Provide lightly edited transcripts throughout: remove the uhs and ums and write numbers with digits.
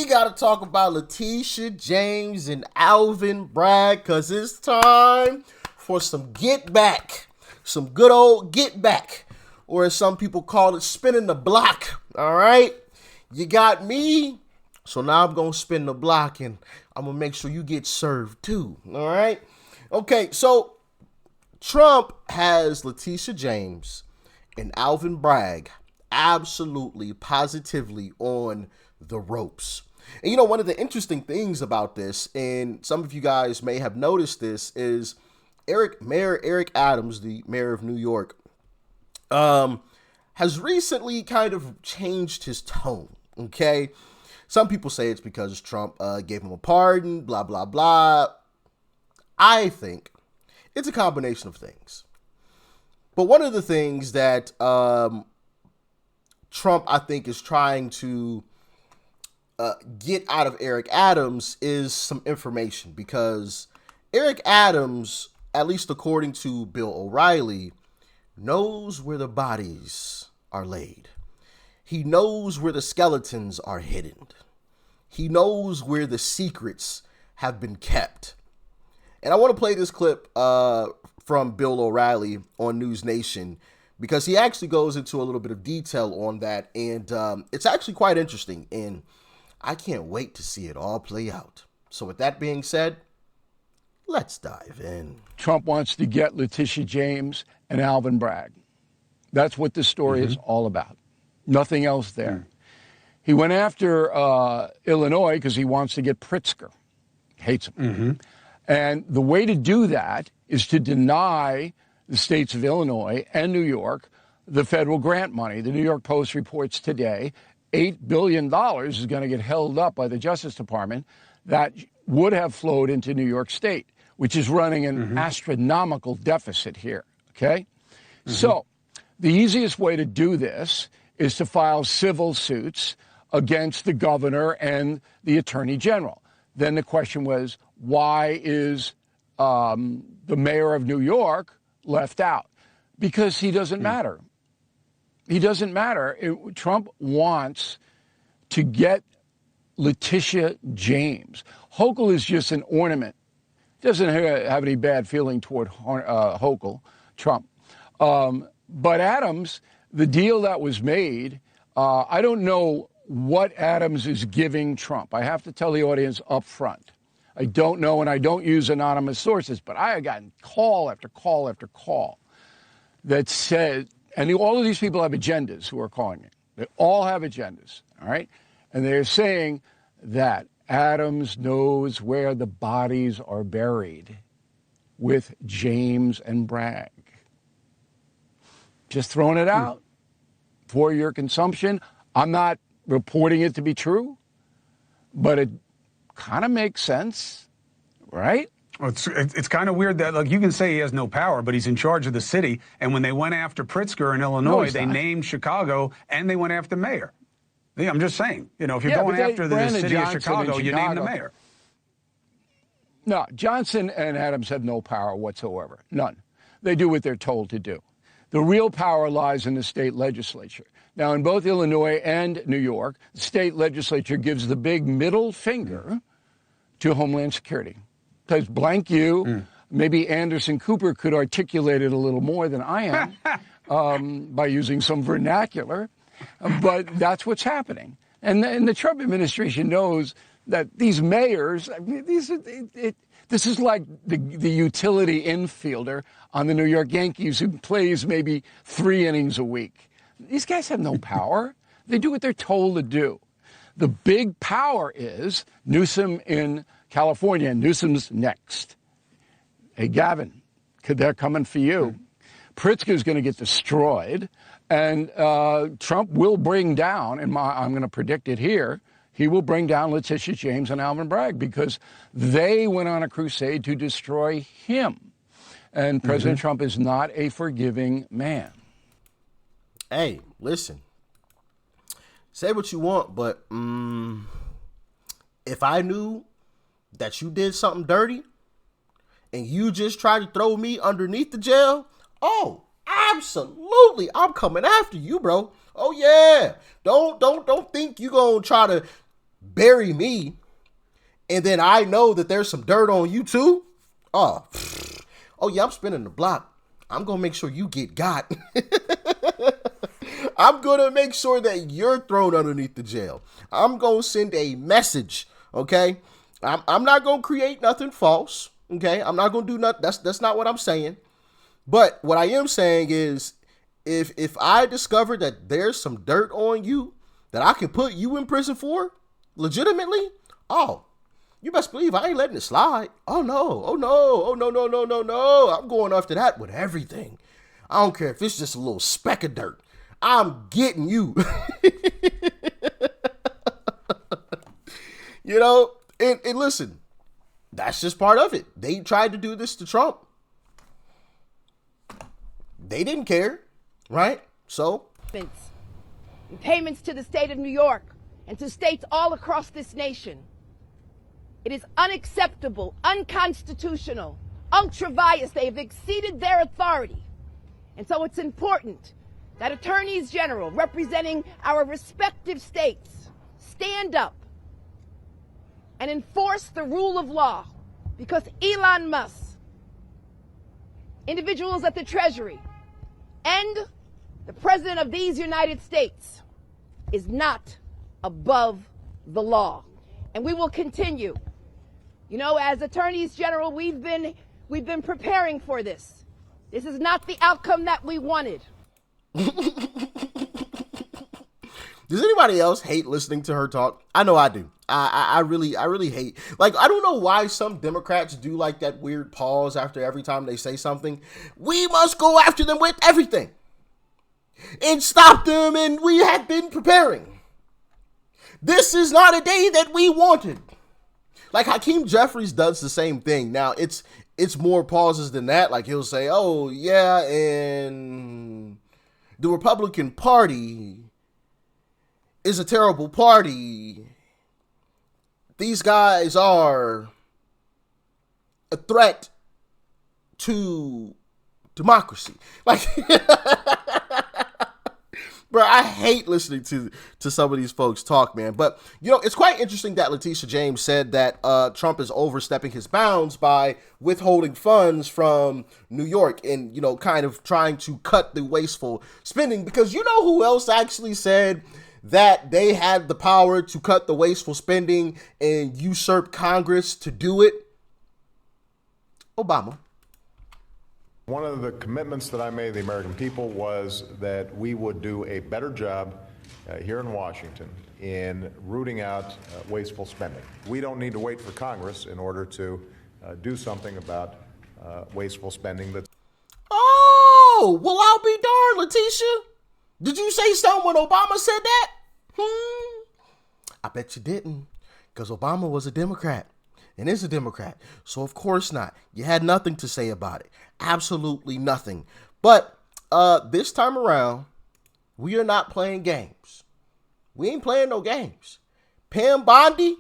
we got to talk about Letitia James and Alvin Bragg because it's time for some get back. Some good old get back. Or as some people call it, spinning the block. All right? You got me. So now I'm going to spin the block and I'm going to make sure you get served too. All right? Okay, so Trump has Letitia James and Alvin Bragg absolutely, positively on the ropes. And you know, one of the interesting things about this, and some of you guys may have noticed this, is Mayor Eric Adams, the mayor of New York, has recently kind of changed his tone, okay? Some people say it's because Trump gave him a pardon, blah, blah, blah. I think it's a combination of things. But one of the things that Trump, I think, is trying to get out of Eric Adams is some information, because Eric Adams, at least according to Bill O'Reilly, knows where the bodies are laid. He knows where the skeletons are hidden. He knows where the secrets have been kept. And I want to play this clip from Bill O'Reilly on News Nation, because he actually goes into a little bit of detail on that. And it's actually quite interesting. And I can't wait to see it all play out. So with that being said, let's dive in. Trump wants to get Letitia James and Alvin Bragg. That's what this story is all about. Nothing else there. He went after Illinois because he wants to get Pritzker. Hates him. And the way to do that is to deny the states of Illinois and New York the federal grant money. The New York Post reports today $8 billion is going to get held up by the Justice Department that would have flowed into New York State, which is running an astronomical deficit here, okay? So the easiest way to do this is to file civil suits against the governor and the attorney general. Then the question was, why is the mayor of New York left out? Because he doesn't matter. He doesn't matter. Trump wants to get Letitia James. Hochul is just an ornament. Doesn't have any bad feeling toward Hochul, Trump. But Adams, the deal that was made, I don't know what Adams is giving Trump. I have to tell the audience up front. I don't know, and I don't use anonymous sources, but I have gotten call after call after call that said, and all of these people have agendas who are calling me. They all have agendas, all right? And they're saying that Adams knows where the bodies are buried with James and Bragg. Just throwing it out for your consumption. I'm not reporting it to be true, but it kind of makes sense, right? Well, it's kind of weird that, like, you can say he has no power, but he's in charge of the city. And when they went after Pritzker in Illinois, they named Chicago and they went after the mayor. I'm just saying, you know, if you're going after the city of Chicago, you name the mayor. No, Johnson and Adams have no power whatsoever. None. They do what they're told to do. The real power lies in the state legislature. Now, in both Illinois and New York, the state legislature gives the big middle finger to Homeland Security. Says blank you. Maybe Anderson Cooper could articulate it a little more than I am by using some vernacular. But that's what's happening. And the Trump administration knows that these mayors, I mean, this is like the utility infielder on the New York Yankees who plays maybe 3 innings a week. These guys have no power. They do what they're told to do. The big power is Newsom in California. Newsom's next. Hey, Gavin, they're coming for you. Pritzker's going to get destroyed. And Trump will bring down, and I'm going to predict it here, he will bring down Letitia James and Alvin Bragg because they went on a crusade to destroy him. And President Trump is not a forgiving man. Hey, listen. Say what you want, but if I knew that you did something dirty and you just tried to throw me underneath the jail, oh, absolutely, I'm coming after you, bro. Oh yeah. Don't think you gonna try to bury me, and then I know that there's some dirt on you too. Oh, oh yeah, I'm spinning the block. I'm gonna make sure you get got. I'm gonna make sure that you're thrown underneath the jail. I'm gonna send a message. Okay, I'm not gonna create nothing false. Okay, I'm not gonna do nothing. That's not what I'm saying. But what I am saying is, if I discover that there's some dirt on you that I can put you in prison for, legitimately, oh, you best believe I ain't letting it slide. Oh no, oh no, oh no, no, no, no, no. I'm going after that with everything. I don't care if it's just a little speck of dirt. I'm getting you. You know, and listen, that's just part of it. They tried to do this to Trump. They didn't care, right? So payments to the state of New York and to states all across this nation. It is unacceptable, unconstitutional, ultra-vires. They have exceeded their authority. And so it's important that attorneys general representing our respective states stand up and enforce the rule of law, because Elon Musk, individuals at the Treasury, and the President of these United States is not above the law. And we will continue. You know, as attorneys general, we've been preparing for this. This is not the outcome that we wanted. Does anybody else hate listening to her talk? I know I do. I really hate. Like, I don't know why some Democrats do like that weird pause after every time they say something. We must go after them with everything and stop them, and we have been preparing. This is not a day that we wanted. Like, Hakeem Jeffries does the same thing. Now, it's more pauses than that. Like, he'll say, oh, yeah, and the Republican Party is a terrible party. These guys are a threat to democracy. Like, bro, I hate listening to some of these folks talk, man. But, you know, it's quite interesting that Letitia James said that Trump is overstepping his bounds by withholding funds from New York and, you know, kind of trying to cut the wasteful spending. Because you know who else actually said that they had the power to cut the wasteful spending and usurp Congress to do it? Obama. One of the commitments that I made to the American people was that we would do a better job here in Washington in rooting out wasteful spending. We don't need to wait for Congress in order to do something about wasteful spending. Oh, well, I'll be darned, Letitia. Did you say something when Obama said that? I bet you didn't, because Obama was a Democrat and is a Democrat. So of course not. You had nothing to say about it. Absolutely nothing. But this time around, we are not playing games. We ain't playing no games. Pam Bondi,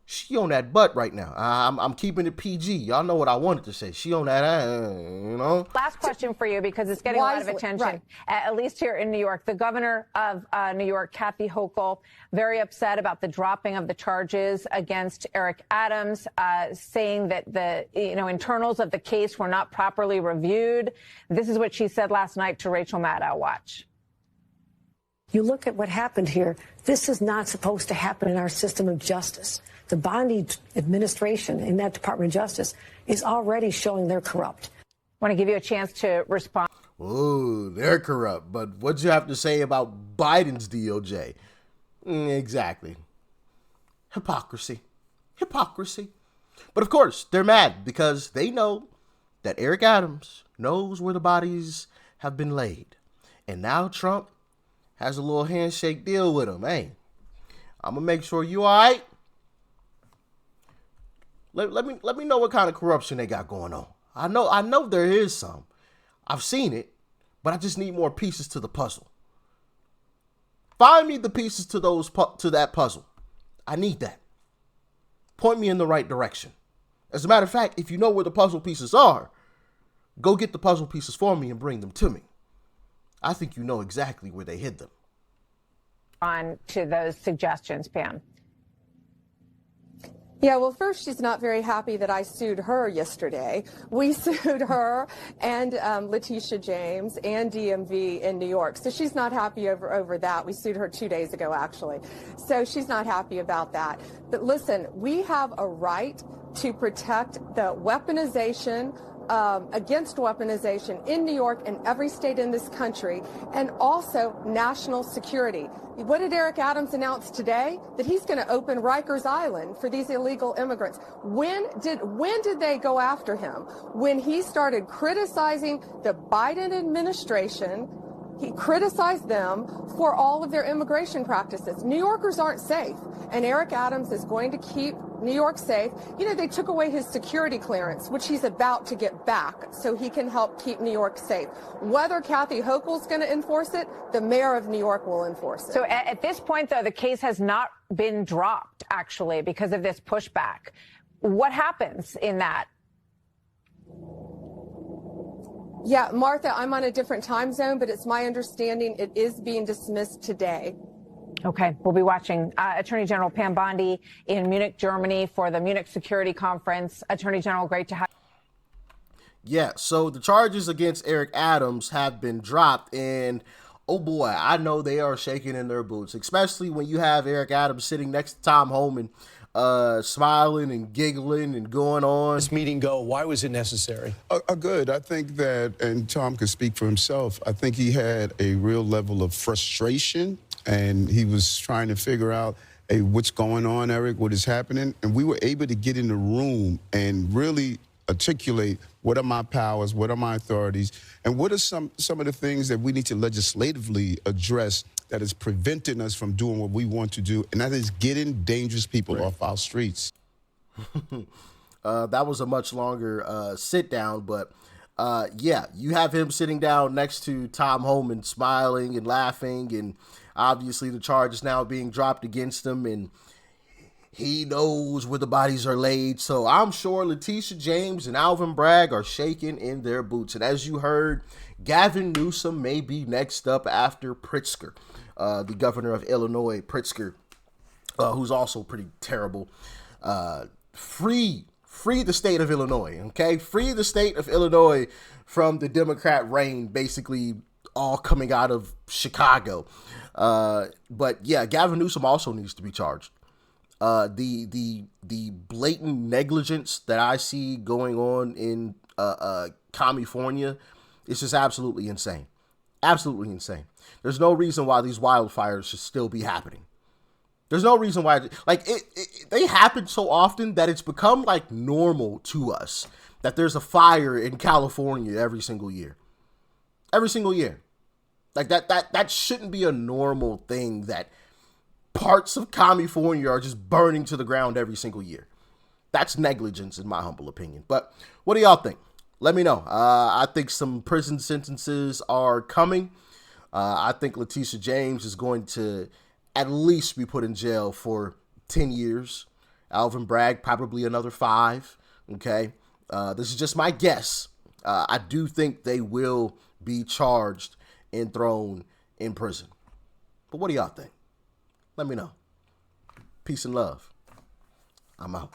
she on that butt right now. I'm keeping it PG. Y'all know what I wanted to say. She on that, you know. Last question for you, because it's getting a lot of attention, at least here in New York. The governor of New York, Kathy Hochul, very upset about the dropping of the charges against Eric Adams, saying that the internals of the case were not properly reviewed. This is what she said last night to Rachel Maddow. Watch. You look at what happened here. This is not supposed to happen in our system of justice. The Bondi administration in that Department of Justice is already showing they're corrupt. I want to give you a chance to respond. Oh, they're corrupt. But what'd you have to say about Biden's DOJ? Exactly. Hypocrisy. Hypocrisy. But of course, they're mad because they know that Eric Adams knows where the bodies have been laid. And now Trump has a little handshake deal with him. Hey, I'm going to make sure you all right. Let me know what kind of corruption they got going on. I know there is some. I've seen it, but I just need more pieces to the puzzle. Find me the pieces to that puzzle. I need that. Point me in the right direction. As a matter of fact, if you know where the puzzle pieces are, go get the puzzle pieces for me and bring them to me. I think you know exactly where they hid them. on to those suggestions, Pam? Yeah, well, first, she's not very happy that I sued her yesterday. We sued her and Letitia James and DMV in New York. So she's not happy over that. We sued her 2 days ago, actually. So she's not happy about that. But listen, we have a right to protect the weaponization, against weaponization in New York and every state in this country, and also national security. What did Eric Adams announce today? That he's going to open Rikers Island for these illegal immigrants. When did they go after him? When he started criticizing the Biden administration. He criticized them for all of their immigration practices. New Yorkers aren't safe, and Eric Adams is going to keep New York safe. You know, they took away his security clearance, which he's about to get back, so he can help keep New York safe. Whether Kathy Hochul's going to enforce it, the mayor of New York will enforce it. So at this point, though, the case has not been dropped, actually, because of this pushback. What happens in that? Yeah, Martha, I'm on a different time zone, but it's my understanding it is being dismissed today. Okay, we'll be watching. Attorney General Pam Bondi in Munich, Germany for the Munich Security Conference. Attorney General, great to have you. Yeah, so the charges against Eric Adams have been dropped, and oh boy, I know they are shaking in their boots, especially when you have Eric Adams sitting next to Tom Homan, smiling and giggling and going on. This meeting go? Why was it necessary? Good. I think that, and Tom can speak for himself, I think he had a real level of frustration, and he was trying to figure out, hey, what's going on, Eric? What is happening? And we were able to get in the room and really articulate what are my powers, what are my authorities, and what are some of the things that we need to legislatively address that is preventing us from doing what we want to do, and that is getting dangerous people off our streets. That was a much longer sit down, but yeah, you have him sitting down next to Tom Homan, smiling and laughing, and obviously the charge is now being dropped against him, and he knows where the bodies are laid. So I'm sure Letitia James and Alvin Bragg are shaking in their boots. And as you heard, Gavin Newsom may be next up after Pritzker, the governor of Illinois, Pritzker, who's also pretty terrible. Free the state of Illinois, okay? Free the state of Illinois from the Democrat reign, basically all coming out of Chicago. But yeah, Gavin Newsom also needs to be charged. The blatant negligence that I see going on in California is just absolutely insane. Absolutely insane. There's no reason why these wildfires should still be happening. There's no reason why, like, they happen so often that it's become like normal to us that there's a fire in California every single year. Every single year. Like that shouldn't be a normal thing, that parts of California are just burning to the ground every single year. That's negligence in my humble opinion. But what do y'all think? Let me know. I think some prison sentences are coming. I think Letitia James is going to at least be put in jail for 10 years. Alvin Bragg, probably another 5. Okay. This is just my guess. I do think they will be charged and thrown in prison. But what do y'all think? Let me know. Peace and love. I'm out.